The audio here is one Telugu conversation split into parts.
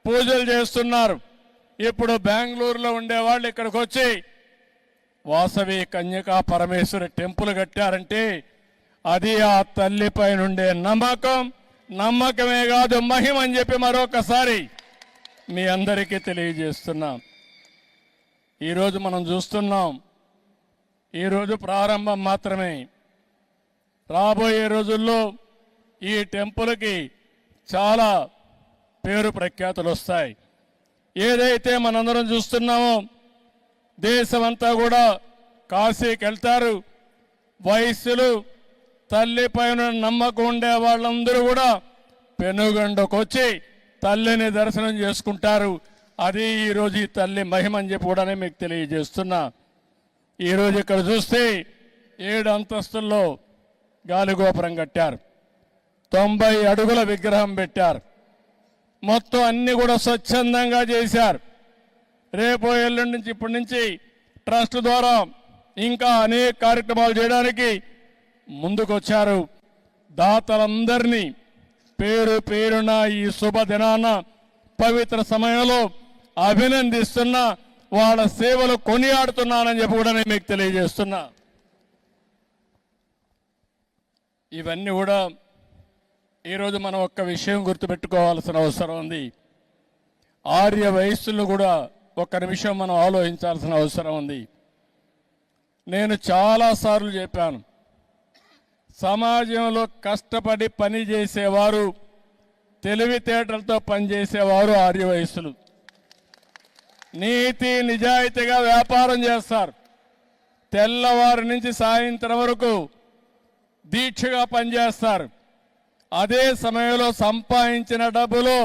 పూజలు చేస్తున్నారు. ఇప్పుడు బెంగళూరులో ఉండేవాళ్ళు ఇక్కడికి వచ్చి వాసవి కన్యకా పరమేశ్వరి టెంపుల్ కట్టారంటే అది ఆ తల్లిపై నుండే నమ్మకమే కాదు మహిమ అని చెప్పి మరొకసారి మీ అందరికీ తెలియజేస్తున్నాం. ఈరోజు మనం చూస్తున్నాం, ఈరోజు ప్రారంభం మాత్రమే. రాబోయే రోజుల్లో ఈ టెంపుల్కి చాలా పేరు ప్రఖ్యాతులు వస్తాయి. ఏదైతే మనందరం చూస్తున్నామో దేశమంతా కూడా కాశీకి వెళ్తారు. వయస్సులు తల్లిపైన నమ్మకం ఉండే వాళ్ళందరూ కూడా పెనుగొండకు వచ్చి తల్లిని దర్శనం చేసుకుంటారు. అది ఈరోజు ఈ తల్లి మహిమ అని చెప్పి కూడా మీకు తెలియజేస్తున్నా. ఈరోజు ఇక్కడ చూస్తే 7 అంతస్తుల్లో గాలిగోపురం కట్టారు, 90 అడుగుల విగ్రహం పెట్టారు. మొత్తం అన్ని కూడా స్వచ్ఛందంగా చేశారు. రేపు ఎల్లుండి నుంచి ఇప్పటి నుంచి ట్రస్ట్ ద్వారా ఇంకా అనేక కార్యక్రమాలు చేయడానికి ముందుకొచ్చారు. దాతలందరినీ పేరు పేరున ఈ శుభదినాన పవిత్ర సమయంలో అభినందిస్తున్నా, వాళ్ళ సేవలు కొనియాడుతున్నానని చెప్పి కూడా నేను మీకు తెలియజేస్తున్నా. ఇవన్నీ కూడా ఈరోజు మనం ఒక్క విషయం గుర్తుపెట్టుకోవాల్సిన అవసరం ఉంది. ఆర్య వయస్సులను కూడా ఒక్క నిమిషం మనం ఆలోచించాల్సిన అవసరం ఉంది. నేను చాలాసార్లు చెప్పాను, సమాజంలో కష్టపడి పని చేసేవారు, తెలివితేటలతో పనిచేసేవారు ఆర్య వయస్సులు. నీతి నిజాయితీగా వ్యాపారం చేస్తారు. తెల్లవారి నుంచి సాయంత్రం వరకు దీక్షగా పనిచేస్తారు. అదే సమయంలో సంపాదించిన డబ్బులు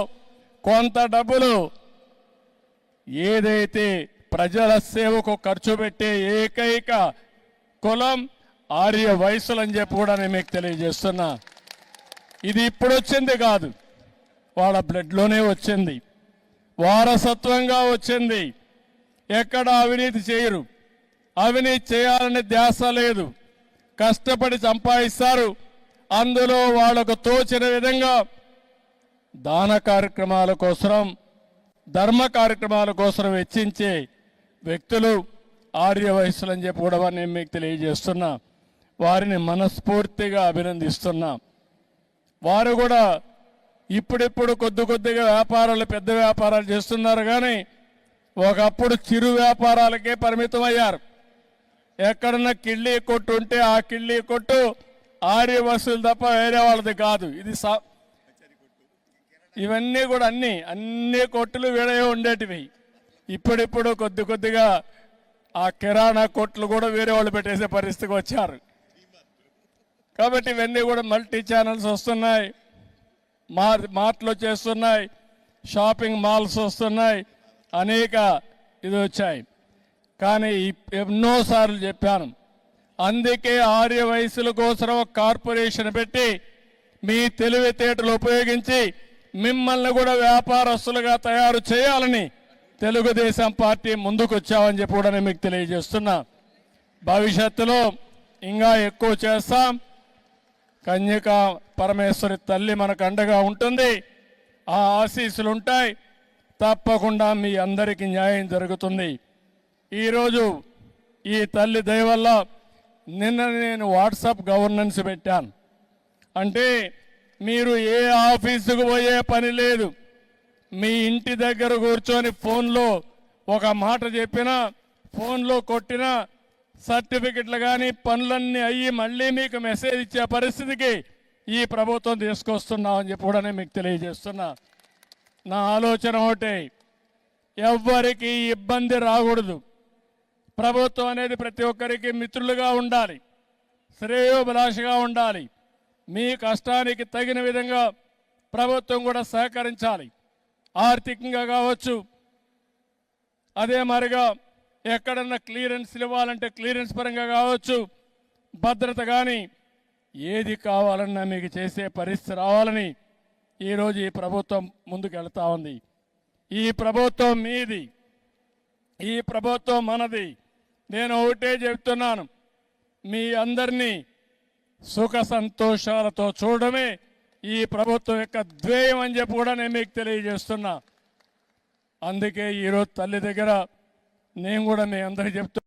కొంత డబ్బులు ఏదైతే ప్రజల సేవకు ఖర్చు పెట్టే ఏకైక కులం ఆర్య వయస్సులు అని చెప్పి కూడా నేను మీకు తెలియజేస్తున్నా. ఇది ఇప్పుడు వచ్చింది కాదు, వాళ్ళ బ్లడ్లోనే వచ్చింది, వారసత్వంగా వచ్చింది. ఎక్కడ అవినీతి చేయరు, అవినీతి చేయాలనే ధ్యాస లేదు. కష్టపడి సంపాదిస్తారు. అందులో వాళ్లకు తోచిన విధంగా దాన కార్యక్రమాల కోసం, ధర్మ కార్యక్రమాల కోసం వెచ్చించే వ్యక్తులు ఆర్య వయస్సులు అని చెప్పి కూడా నేను మీకు తెలియజేస్తున్నా. వారిని మనస్ఫూర్తిగా అభినందిస్తున్నా. వారు కూడా ఇప్పుడిప్పుడు కొద్దిగా వ్యాపారాలు, పెద్ద వ్యాపారాలు చేస్తున్నారు. కానీ ఒకప్పుడు చిరు వ్యాపారాలకే పరిమితమయ్యారు. ఎక్కడన్నా కిళ్ళీ కొట్టు ఉంటే ఆ కిళ్ళీ కొట్టు ఆర్య వయస్సులు తప్ప వేరే వాళ్ళది కాదు. ఇది ఇవన్నీ కూడా అన్ని కొట్టులు వేరే ఉండేటివి. ఇప్పుడిప్పుడు కొద్దిగా ఆ కిరాణా కొట్లు కూడా వేరే వాళ్ళు పెట్టేసే పరిస్థితికి వచ్చారు. కాబట్టి ఇవన్నీ కూడా మల్టీ ఛానల్స్ వస్తున్నాయి, మార్ట్లు చేస్తున్నాయి, షాపింగ్ మాల్స్ వస్తున్నాయి, అనేక ఇది వచ్చాయి. కానీ ఎన్నోసార్లు చెప్పాను, అందుకే ఆర్య వయస్సుల కోసం ఒక కార్పొరేషన్ పెట్టి మీ తెలివితేటలు ఉపయోగించి మిమ్మల్ని కూడా వ్యాపారస్తులుగా తయారు చేయాలని తెలుగుదేశం పార్టీ ముందుకు వచ్చామని చెప్పి కూడా నేను మీకు తెలియజేస్తున్నా. భవిష్యత్తులో ఇంకా ఎక్కువ చేస్తాం. కన్యకా పరమేశ్వరి తల్లి మనకు అండగా ఉంటుంది. ఆ ఆశీస్సులు ఉంటాయి. తప్పకుండా మీ అందరికీ న్యాయం జరుగుతుంది. ఈరోజు ఈ తల్లి దయ వల్ల నిన్న నేను వాట్సాప్ గవర్నెన్స్ పెట్టాను. అంటే మీరు ఏ ఆఫీసుకు పోయే పని లేదు. మీ ఇంటి దగ్గర కూర్చొని ఫోన్లో ఒక మాట చెప్పినా, ఫోన్లో కొట్టినా సర్టిఫికెట్లు కానీ పనులన్నీ అయ్యి మళ్ళీ మీకు మెసేజ్ ఇచ్చే పరిస్థితికి ఈ ప్రభుత్వం తీసుకొస్తున్నామని చెప్పి కూడా నేను మీకు తెలియజేస్తున్నా. నా ఆలోచన ఒకటే, ఎవ్వరికి ఇబ్బంది రాకూడదు. ప్రభుత్వం అనేది ప్రతి ఒక్కరికి మిత్రులుగా ఉండాలి, శ్రేయోభిలాషగా ఉండాలి. మీ కష్టానికి తగిన విధంగా ప్రభుత్వం కూడా సహకరించాలి. ఆర్థికంగా కావచ్చు, అదే మరిగా ఎక్కడన్నా క్లియరెన్స్లు ఇవ్వాలంటే క్లియరెన్స్ పరంగా కావచ్చు, భద్రత కానీ ఏది కావాలన్నా మీకు చేసే పరిస్థితి రావాలని ఈరోజు ఈ ప్రభుత్వం ముందుకు వెళ్తా ఉంది. ఈ ప్రభుత్వం మీది, ఈ ప్రభుత్వం మనది. నేను ఒకటే చెప్తున్నాను, మీ అందరినీ సుఖ సంతోషాలతో చూడడమే ఈ ప్రభుత్వం యొక్క ధ్యేయం అని చెప్పి కూడా నేను మీకు తెలియజేస్తున్నా. అందుకే ఈరోజు తల్లి దగ్గర నేను కూడా మీ అందరికీ చెప్తూ